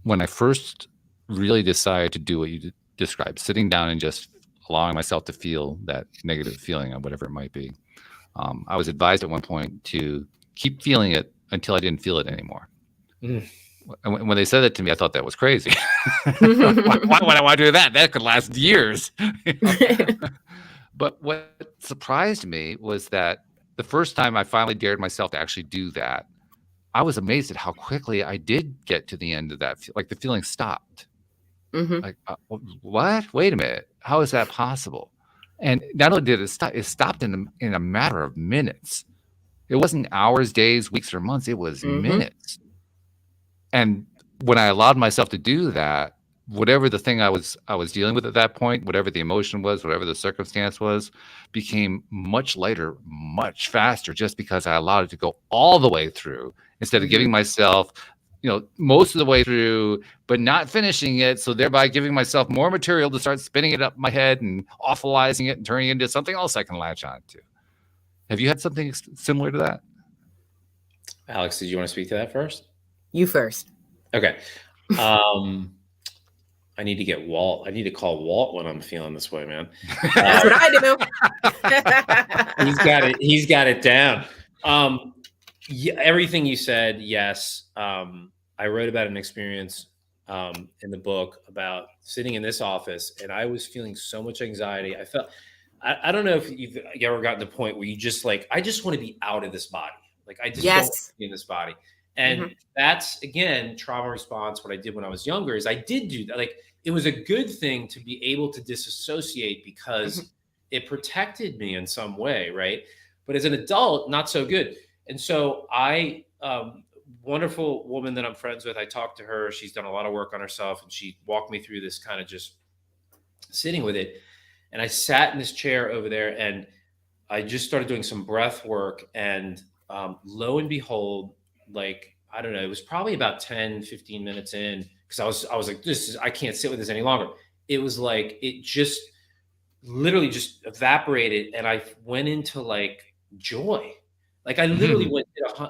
when I first really decided to do what you described, sitting down and just allowing myself to feel that negative feeling or whatever it might be, I was advised at one point to keep feeling it until I didn't feel it anymore. And when they said that to me, I thought that was crazy. Why would I want to do that? That could last years. But what surprised me was that the first time I finally dared myself to actually do that, I was amazed at how quickly I did get to the end of that. Like the feeling stopped. Like, what? Wait a minute. How is that possible? And not only did it stop, it stopped in a matter of minutes. It wasn't hours, days, weeks, or months. It was minutes. And when I allowed myself to do that, whatever the thing I was dealing with at that point, whatever the emotion was, whatever the circumstance was, became much lighter, much faster, just because I allowed it to go all the way through instead of giving myself, you know, most of the way through, but not finishing it. So thereby giving myself more material to start spinning it up my head and awfulizing it and turning it into something else I can latch on to. Have you had something similar to that? Alex, did you want to speak to that first? You first. Okay. I need to get Walt. I need to call Walt when I'm feeling this way, man. That's what I do. He's got it down. Yeah, everything you said, yes. I wrote about an experience in the book about sitting in this office, and I was feeling so much anxiety. I felt, I don't know if you've ever gotten to the point where you just like, I just want to be out of this body. Like I just don't want to be in this body. And that's, again, trauma response. What I did when I was younger is I did do that. Like it was a good thing to be able to disassociate because it protected me in some way, right? But as an adult, not so good. And so I wonderful woman that I'm friends with, I talked to her. She's done a lot of work on herself, and she walked me through this kind of just sitting with it. And I sat in this chair over there, and I just started doing some breath work. And lo and behold, like, I don't know, it was probably about 10, 15 minutes in, because I was like, I can't sit with this any longer. It was like, it just literally just evaporated, and I went into like joy. Like I literally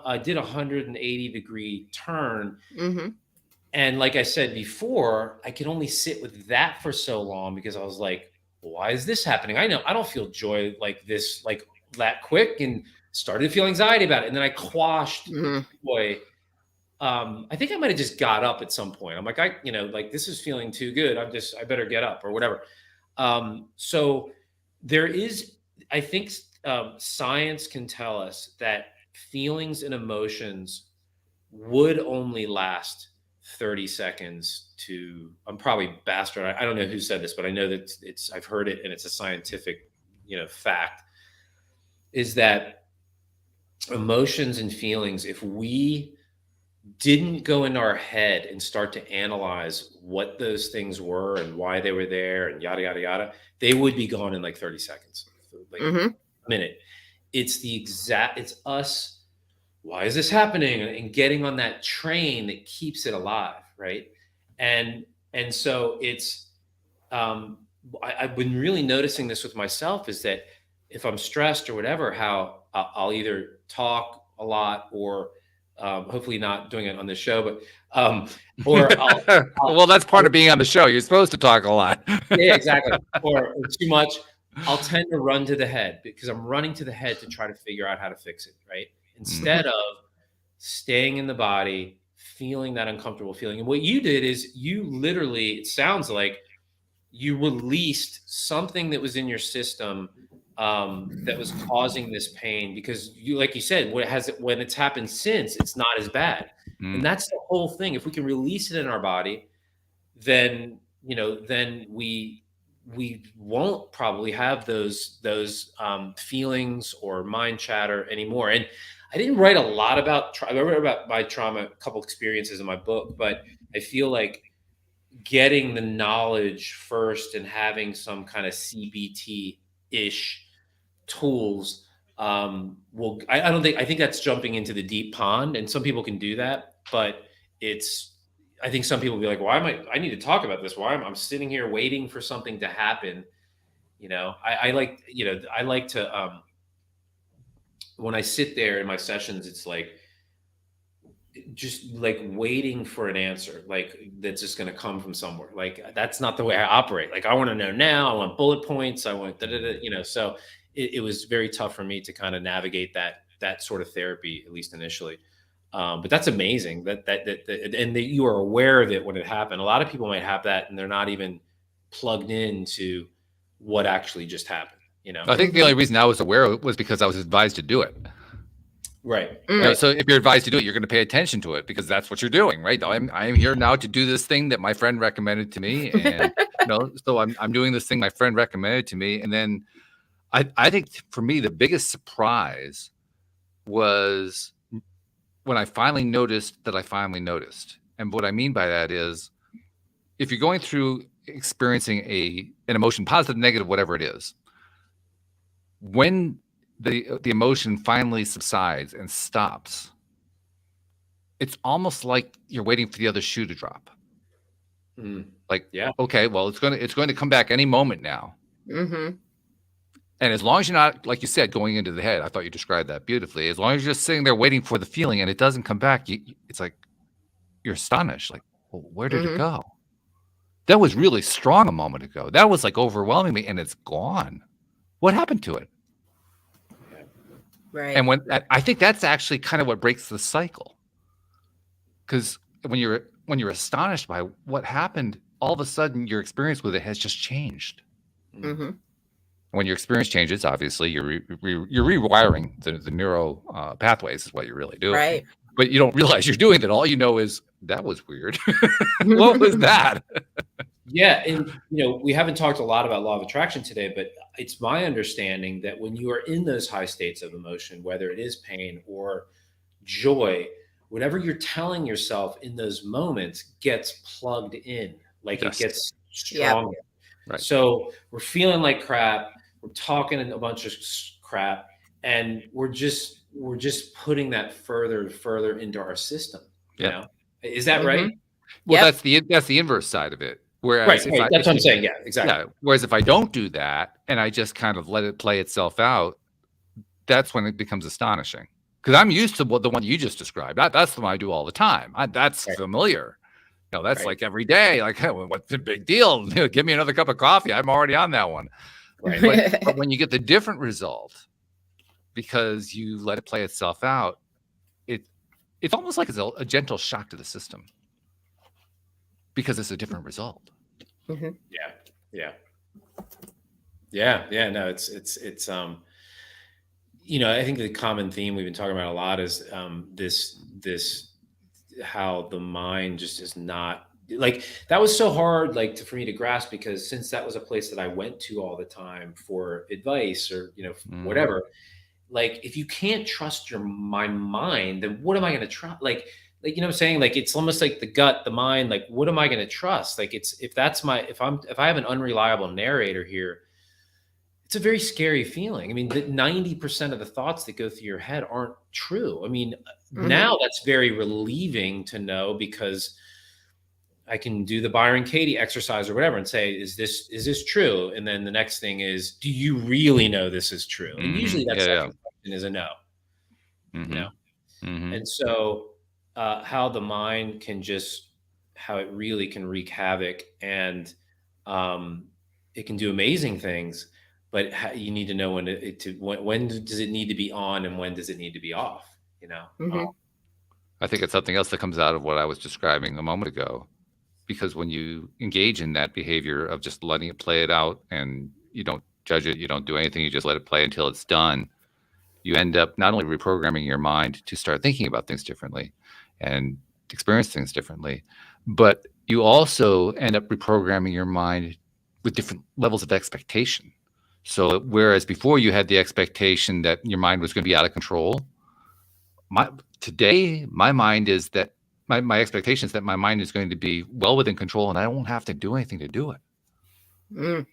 I did a 180-degree turn. Mm-hmm. And like I said before, I could only sit with that for so long because I was like, why is this happening? I know I don't feel joy like this, like that quick, and started to feel anxiety about it. And then I quashed joy. I think I might have just got up at some point. I'm like, like this is feeling too good. I better get up or whatever. So there is, I think, science can tell us that feelings and emotions would only last 30 seconds to, I'm probably bastard. I don't know who said this, but I know that I've heard it, and it's a scientific, fact, is that emotions and feelings, if we didn't go into our head and start to analyze what those things were and why they were there and yada, yada, yada, they would be gone in like 30 seconds, like a minute. It's us. Why is this happening? And getting on that train that keeps it alive. Right. And so it's, I've been really noticing this with myself, is that if I'm stressed or whatever, how I'll either talk a lot, or hopefully not doing it on this show, but or well, that's part of being on the show. You're supposed to talk a lot. Yeah, exactly. Or too much. I'll tend to run to the head, because I'm running to the head to try to figure out how to fix it, right? Instead of staying in the body, feeling that uncomfortable feeling. And what you did is you literally, it sounds like you released something that was in your system that was causing this pain, because you, like you said, when it's happened since, it's not as bad. And that's the whole thing. If we can release it in our body, then we won't probably have those feelings or mind chatter anymore. And I didn't write a lot about I wrote about my trauma, a couple experiences in my book, but I feel like getting the knowledge first and having some kind of CBT-ish tools I think that's jumping into the deep pond, and some people can do that, but I think some people will be like, I need to talk about this. I'm sitting here waiting for something to happen. I like to, when I sit there in my sessions, it's like, just like waiting for an answer, like that's just going to come from somewhere. Like, that's not the way I operate. Like, I want to know now, I want bullet points. I want, so it was very tough for me to kind of navigate that sort of therapy, at least initially. But that's amazing that you are aware of it when it happened. A lot of people might have that, and they're not even plugged into what actually just happened. I think the only reason I was aware of it was because I was advised to do it. Right. So if you're advised to do it, you're going to pay attention to it, because that's what you're doing, right? I'm here now to do this thing that my friend recommended to me, and so I'm doing this thing my friend recommended to me, and then I think for me the biggest surprise was when I finally noticed that I finally noticed. And what I mean by that is, if you're going through experiencing an emotion, positive, negative, whatever it is, when the emotion finally subsides and stops, it's almost like you're waiting for the other shoe to drop. Like, yeah, okay, well, it's going to come back any moment now. And as long as you're not, like you said, going into the head, I thought you described that beautifully. As long as you're just sitting there waiting for the feeling and it doesn't come back, it's like you're astonished. Like, well, where did it go? That was really strong a moment ago. That was like overwhelming me, and it's gone. What happened to it? Right. And I think that's actually kind of what breaks the cycle. Because when you're astonished by what happened, all of a sudden your experience with it has just changed. When your experience changes, obviously you're rewiring the neural pathways is what you're really doing. Right. But you don't realize you're doing that. All you know is that was weird. What was that? Yeah. And, we haven't talked a lot about law of attraction today, but it's my understanding that when you are in those high states of emotion, whether it is pain or joy, whatever you're telling yourself in those moments gets plugged in, like Yes. it gets Yep. stronger. Right. So we're feeling like crap. We're talking a bunch of crap, and we're just putting that further and further into our system. You Yep. know, is that Mhm. right? Well, Yep. that's the inverse side of it. Right. Whereas Right. That's what I'm saying. Yeah. Exactly. yeah, whereas if I don't do that and I just kind of let it play itself out, that's when it becomes astonishing. Because I'm used to the one you just described. That's the one I do all the time. That's Right. familiar. You know, that's Right. like every day. Like, hey, what's the big deal? Give me another cup of coffee. I'm already on that one. Right. But when you get the different result, because you let it play itself out, it's almost like it's a gentle shock to the system because it's a different result. Mhm. Yeah. Yeah. Yeah. Yeah. No, it's you know, I think the common theme we've been talking about a lot is this how the mind just is not like that was so hard like for me to grasp, because since that was a place that I went to all the time for advice or, you know, whatever, like if you can't trust my mind, then what am I going to trust? Like, you know what I'm saying? Like, it's almost like the gut, the mind, like, what am I going to trust? Like, if I have an unreliable narrator here, it's a very scary feeling. I mean, 90% of the thoughts that go through your head aren't true. I mean, now that's very relieving to know, because I can do the Byron Katie exercise or whatever and say, is this true? And then the next thing is, do you really know this is true? And usually that second question is a no, you know? And so how the mind can how it really can wreak havoc, and it can do amazing things, but you need to know when does it need to be on and when does it need to be off, you know? I think it's something else that comes out of what I was describing a moment ago, because when you engage in that behavior of just letting it play it out and you don't judge it, you don't do anything, you just let it play until it's done, you end up not only reprogramming your mind to start thinking about things differently and experience things differently, but you also end up reprogramming your mind with different levels of expectation. So whereas before you had the expectation that your mind was going to be out of control, today my mind is that my expectation is that my mind is going to be well within control and I won't have to do anything to do it.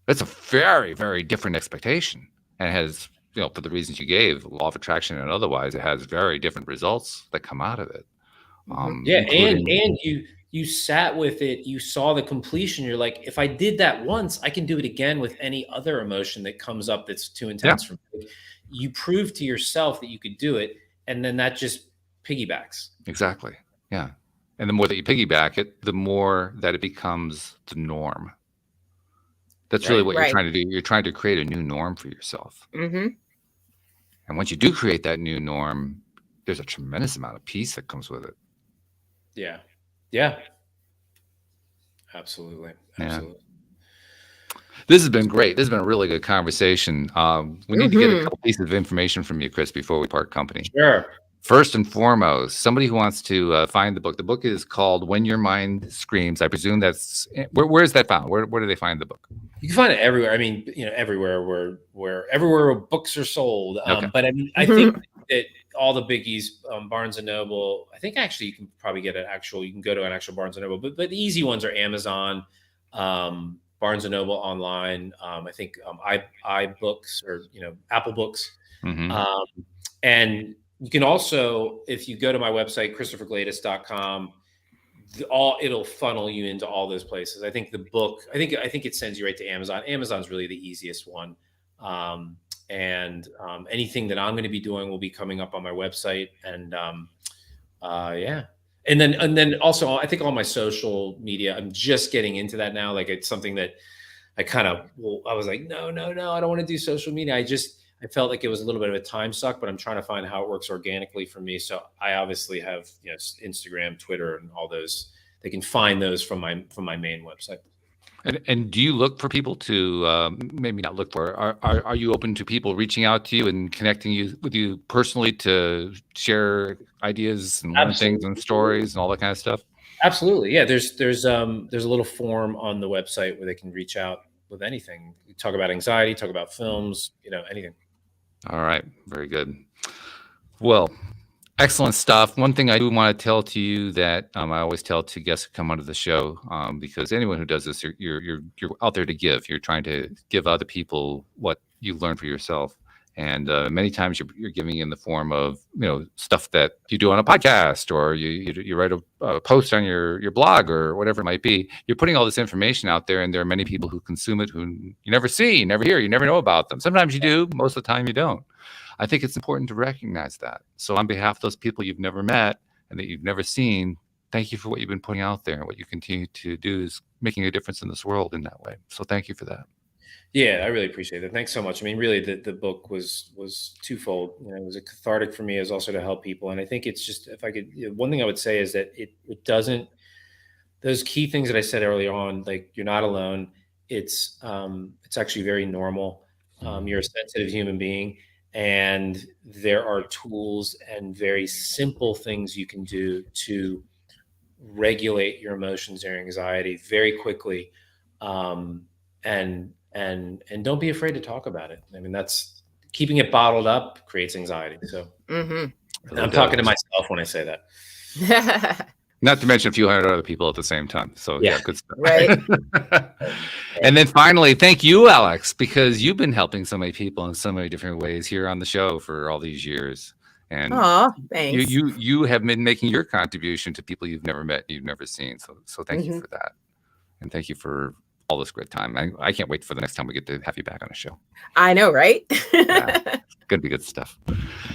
That's a very, very different expectation, and it has, you know, for the reasons you gave, law of attraction and otherwise, it has very different results that come out of it. Yeah, and you sat with it, you saw the completion. You're like, if I did that once, I can do it again with any other emotion that comes up that's too intense for me. You proved to yourself that you could do it, and then that just piggybacks. Exactly. Yeah. And the more that you piggyback it, the more that it becomes the norm. That's really what you're trying to do. You're trying to create a new norm for yourself. And once you do create that new norm, there's a tremendous amount of peace that comes with it. Yeah. Yeah. Absolutely. Absolutely. Yeah. This has been great. This has been a really good conversation. We need to get a couple pieces of information from you, Chris, before we part company. Sure. First and foremost, somebody who wants to find the book. The book is called When Your Mind Screams. I presume that's where is that found? Where do they find the book? You can find it everywhere. I mean, you know, everywhere where books are sold. But I mean, I think that all the biggies, Barnes and Noble. I think actually you can probably get you can go to an actual Barnes and Noble. But the easy ones are Amazon, Barnes and Noble online. I think iBooks or, you know, Apple Books. And you can also, if you go to my website, ChristopherGlatis.com, it'll funnel you into all those places. I think the book, I think it sends you right to Amazon. Amazon's really the easiest one. And anything that I'm going to be doing will be coming up on my website. And yeah. And then also, I think all my social media, I'm just getting into that now. Like, it's something that I was like, no, I don't want to do social media. I felt like it was a little bit of a time suck, but I'm trying to find how it works organically for me. So I obviously have, you know, Instagram, Twitter, and all those. They can find those from my main website. And do you look for people to maybe not look for? Are you open to people reaching out to you and connecting with you personally to share ideas and learn things and stories and all that kind of stuff? Absolutely, yeah. There's a little form on the website where they can reach out with anything. We talk about anxiety, talk about films, you know, anything. All right, very good. Well, Excellent stuff. One thing I do want to tell to you that I always tell to guests who come onto the show, because anyone who does this, you're out there to give. You're trying to give other people what you learned for yourself, and many times you're giving in the form of stuff that you do on a podcast, or you write a post on your blog or whatever it might be. You're putting all this information out there, and there are many people who consume it who you never see, you never hear, you never know about them. Sometimes you do, most of the time you don't. I think it's important to recognize that. So on behalf of those people you've never met and that you've never seen, thank you for what you've been putting out there. And what you continue to do is making a difference in this world in that way. So thank you for that. Yeah, I really appreciate it. Thanks so much. I mean, really, the book was twofold. It was a cathartic for me, as also to help people. And I think it's just, if I could, one thing I would say is that it doesn't, those key things that I said earlier on, like you're not alone. It's actually very normal. You're a sensitive human being. And there are tools and very simple things you can do to regulate your emotions or anxiety very quickly. And don't be afraid to talk about it. I mean, that's keeping it bottled up creates anxiety. So I'm talking to myself when I say that. Not to mention a few hundred other people at the same time. So yeah, good stuff. Right. And then finally, thank you, Alex, because you've been helping so many people in so many different ways here on the show for all these years. And thanks. You have been making your contribution to people you've never met, you've never seen. So thank you for that. And thank you for all this great time. I can't wait for the next time we get to have you back on a show. I know, right? Yeah, it's going to be good stuff.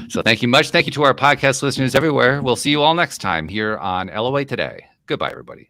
So thank you much. Thank you to our podcast listeners everywhere. We'll see you all next time here on LOA Today. Goodbye, everybody.